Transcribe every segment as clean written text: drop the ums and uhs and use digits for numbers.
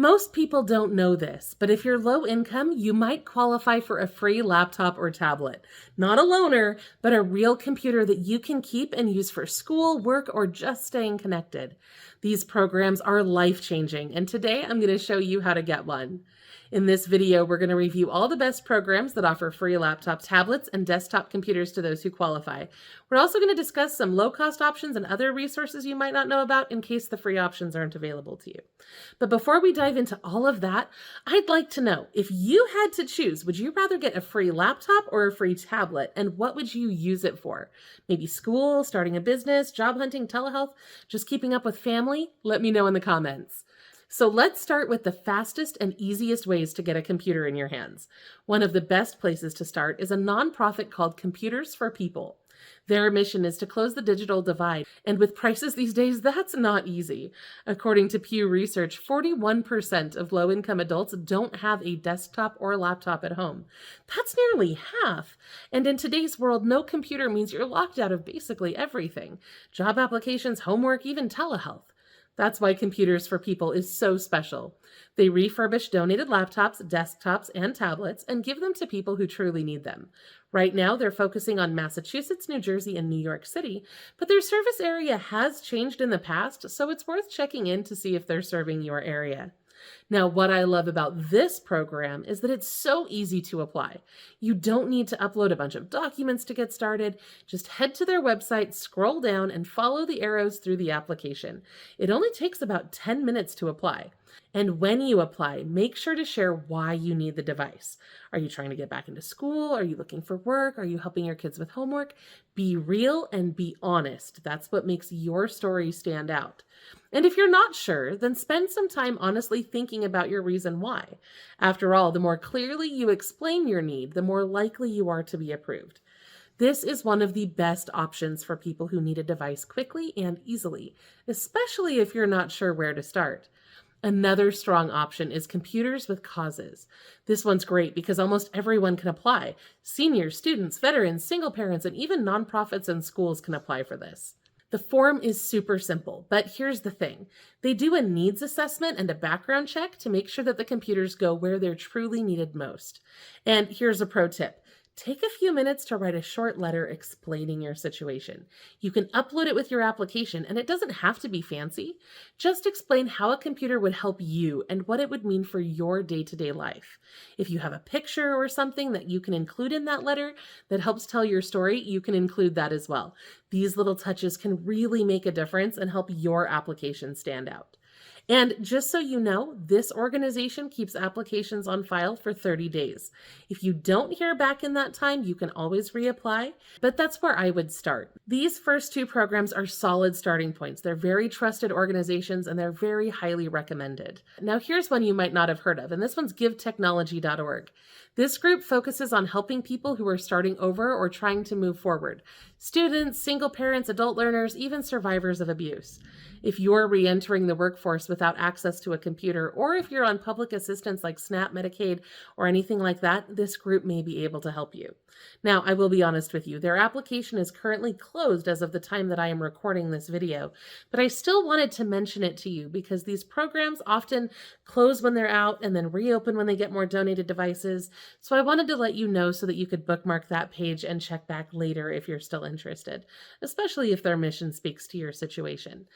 Most people don't know this, but if you're low income, you might qualify for a free laptop or tablet. Not a loaner, but a real computer that you can keep and use for school, work, or just staying connected. These programs are life-changing, and today I'm going to show you how to get one. In this video, we're going to review all the best programs that offer free laptops, tablets, and desktop computers to those who qualify. We're also going to discuss some low-cost options and other resources you might not know about in case the free options aren't available to you. But before we dive into all of that, I'd like to know, if you had to choose, would you rather get a free laptop or a free tablet, and what would you use it for? Maybe school, starting a business, job hunting, telehealth, just keeping up with family? Let me know in the comments. So let's start with the fastest and easiest ways to get a computer in your hands. One of the best places to start is a nonprofit called Computers for People. Their mission is to close the digital divide, and with prices these days, that's not easy. According to Pew Research, 41% of low-income adults don't have a desktop or laptop at home. That's nearly half. And in today's world, no computer means you're locked out of basically everything. Job applications, homework, even telehealth. That's why Computers for People is so special. They refurbish donated laptops, desktops, and tablets and give them to people who truly need them. Right now, they're focusing on Massachusetts, New Jersey, and New York City, but their service area has changed in the past, so it's worth checking in to see if they're serving your area. Now, what I love about this program is that it's so easy to apply. You don't need to upload a bunch of documents to get started. Just head to their website, scroll down, and follow the arrows through the application. It only takes about 10 minutes to apply. And when you apply, make sure to share why you need the device. Are you trying to get back into school? Are you looking for work? Are you helping your kids with homework? Be real and be honest. That's what makes your story stand out. And if you're not sure, then spend some time honestly thinking about your reason why. After all, the more clearly you explain your need, the more likely you are to be approved. This is one of the best options for people who need a device quickly and easily, especially if you're not sure where to start. Another strong option is Computers with Causes. This one's great because almost everyone can apply. Seniors, students, veterans, single parents, and even nonprofits and schools can apply for this. The form is super simple, but here's the thing. They do a needs assessment and a background check to make sure that the computers go where they're truly needed most. And here's a pro tip. Take a few minutes to write a short letter explaining your situation. You can upload it with your application, and it doesn't have to be fancy. Just explain how a computer would help you and what it would mean for your day-to-day life. If you have a picture or something that you can include in that letter that helps tell your story, you can include that as well. These little touches can really make a difference and help your application stand out. And just so you know, this organization keeps applications on file for 30 days. If you don't hear back in that time, you can always reapply, but that's where I would start. These first two programs are solid starting points. They're very trusted organizations and they're very highly recommended. Now here's one you might not have heard of, and this one's givetechnology.org. This group focuses on helping people who are starting over or trying to move forward. Students, single parents, adult learners, even survivors of abuse. If you're re-entering the workforce without access to a computer, or if you're on public assistance like SNAP, Medicaid, or anything like that, this group may be able to help you. Now, I will be honest with you, their application is currently closed as of the time that I am recording this video, but I still wanted to mention it to you because these programs often close when they're out and then reopen when they get more donated devices. So I wanted to let you know so that you could bookmark that page and check back later if you're still interested, especially if their mission speaks to your situation.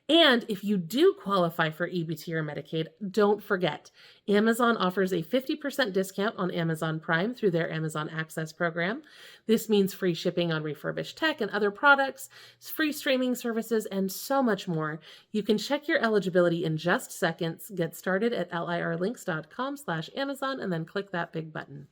And if you do qualify for EBT or Medicaid, don't forget, Amazon offers a 50% discount on Amazon Prime through their Amazon Access program. This means free shipping on refurbished tech and other products, free streaming services, and so much more. You can check your eligibility in just seconds. Get started at lirlinks.com/Amazon and then click that big button.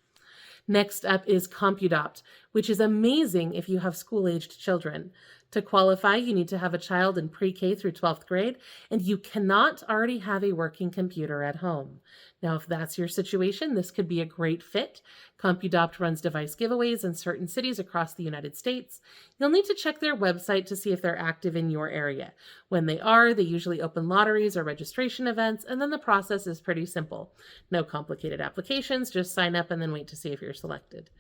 Next up is CompuDopt, which is amazing if you have school-aged children. To qualify, you need to have a child in pre-K through 12th grade, and you cannot already have a working computer at home. Now, if that's your situation, this could be a great fit. CompuDopt runs device giveaways in certain cities across the United States. You'll need to check their website to see if they're active in your area. When they are, they usually open lotteries or registration events, and then the process is pretty simple. No complicated applications, just sign up and then wait to see if you're selected.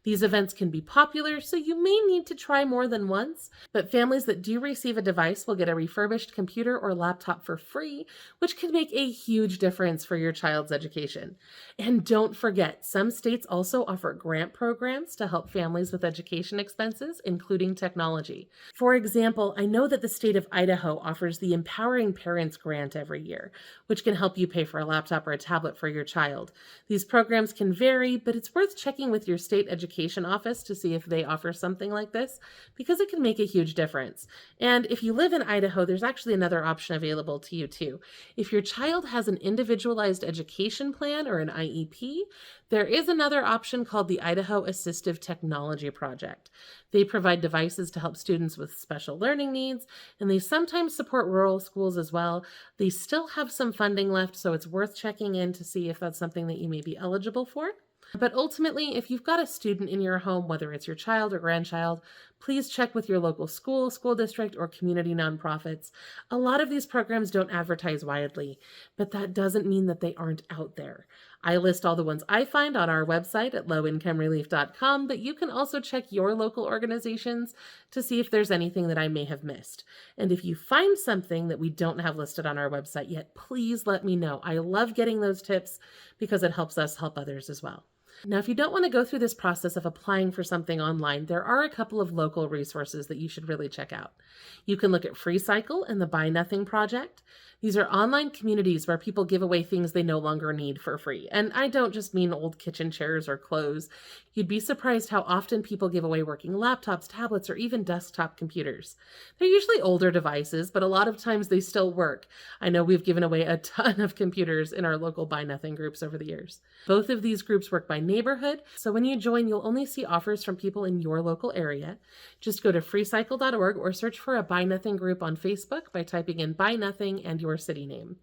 These events can be popular, so you may need to try more than once, but families that do receive a device will get a refurbished computer or laptop for free, which can make a huge difference for your child's education. And don't forget, some states also offer grant programs to help families with education expenses, including technology. For example, I know that the state of Idaho offers the Empowering Parents Grant every year, which can help you pay for a laptop or a tablet for your child. These programs can vary, but it's worth checking with your state education office to see if they offer something like this, because it can make a huge difference. And if you live in Idaho, there's actually another option available to you too. If your child has an individualized education plan or an IEP, there is another option called the Idaho Assistive Technology Project. They provide devices to help students with special learning needs, and they sometimes support rural schools as well. They still have some funding left, so it's worth checking in to see if that's something that you may be eligible for. But ultimately, if you've got a student in your home, whether it's your child or grandchild, please check with your local school, school district, or community nonprofits. A lot of these programs don't advertise widely, but that doesn't mean that they aren't out there. I list all the ones I find on our website at lowincomerelief.com, but you can also check your local organizations to see if there's anything that I may have missed. And if you find something that we don't have listed on our website yet, please let me know. I love getting those tips because it helps us help others as well. Now, if you don't want to go through this process of applying for something online, there are a couple of local resources that you should really check out. You can look at FreeCycle and the Buy Nothing Project. These are online communities where people give away things they no longer need for free. And I don't just mean old kitchen chairs or clothes. You'd be surprised how often people give away working laptops, tablets, or even desktop computers. They're usually older devices, but a lot of times they still work. I know we've given away a ton of computers in our local Buy Nothing groups over the years. Both of these groups work by neighborhood, so when you join, you'll only see offers from people in your local area. Just go to freecycle.org or search for a Buy Nothing group on Facebook by typing in Buy Nothing and your city name.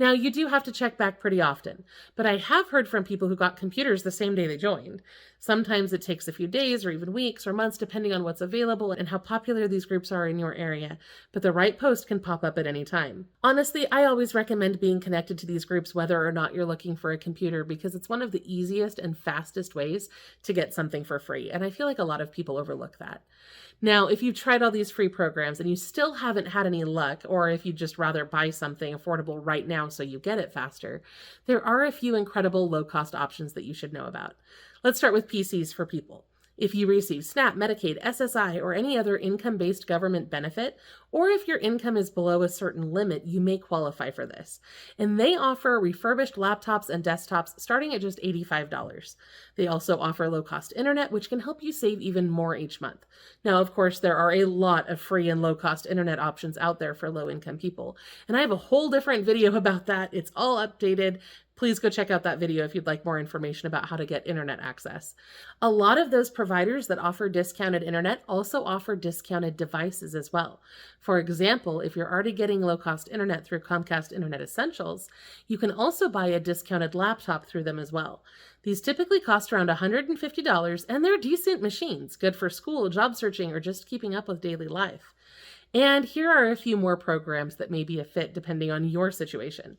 Now, you do have to check back pretty often, but I have heard from people who got computers the same day they joined. Sometimes it takes a few days or even weeks or months depending on what's available and how popular these groups are in your area, but the right post can pop up at any time. Honestly, I always recommend being connected to these groups whether or not you're looking for a computer because it's one of the easiest and fastest ways to get something for free, and I feel like a lot of people overlook that. Now, if you've tried all these free programs and you still haven't had any luck, or if you'd just rather buy something affordable right now so you get it faster, there are a few incredible low-cost options that you should know about. Let's start with PCs for people. If you receive SNAP, Medicaid, SSI, or any other income-based government benefit, or if your income is below a certain limit, you may qualify for this. And they offer refurbished laptops and desktops starting at just $85. They also offer low-cost internet, which can help you save even more each month. Now, of course, there are a lot of free and low-cost internet options out there for low-income people. And I have a whole different video about that. It's all updated. Please go check out that video if you'd like more information about how to get internet access. A lot of those providers that offer discounted internet also offer discounted devices as well. For example, if you're already getting low-cost internet through Comcast Internet Essentials, you can also buy a discounted laptop through them as well. These typically cost around $150, and they're decent machines, good for school, job searching, or just keeping up with daily life. And here are a few more programs that may be a fit depending on your situation.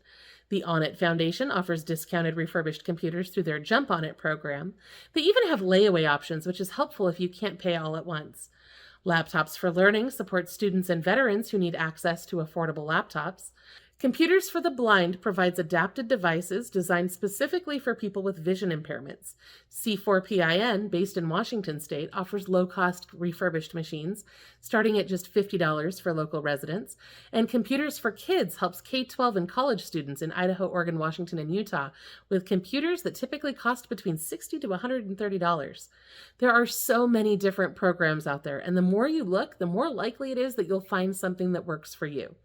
The On It Foundation offers discounted refurbished computers through their Jump On It program. They even have layaway options, which is helpful if you can't pay all at once. Laptops for Learning supports students and veterans who need access to affordable laptops. Computers for the Blind provides adapted devices designed specifically for people with vision impairments. C4PIN, based in Washington State, offers low-cost refurbished machines, starting at just $50 for local residents. And Computers for Kids helps K-12 and college students in Idaho, Oregon, Washington, and Utah with computers that typically cost between $60 to $130. There are so many different programs out there, and the more you look, the more likely it is that you'll find something that works for you.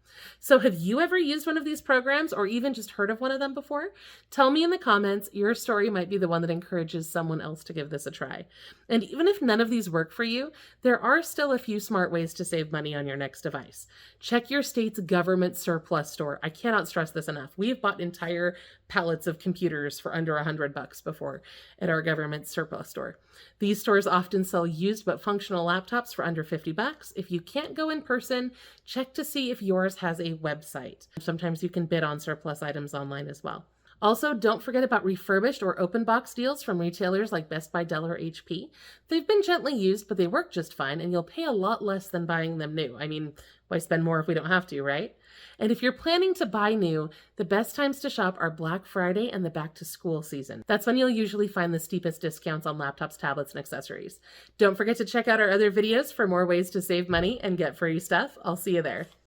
So have you ever used one of these programs or even just heard of one of them before? Tell me in the comments. Your story might be the one that encourages someone else to give this a try. And even if none of these work for you, there are still a few smart ways to save money on your next device. Check your state's government surplus store. I cannot stress this enough. We've bought entire pallets of computers for under $100 before at our government surplus store. These stores often sell used but functional laptops for under $50. If you can't go in person, check to see if yours has a website. Sometimes you can bid on surplus items online as well. Also, don't forget about refurbished or open box deals from retailers like Best Buy, Dell, or HP. They've been gently used, but they work just fine, and you'll pay a lot less than buying them new. I mean, why spend more if we don't have to, right? And if you're planning to buy new, the best times to shop are Black Friday and the back to school season. That's when you'll usually find the steepest discounts on laptops, tablets, and accessories. Don't forget to check out our other videos for more ways to save money and get free stuff. I'll see you there.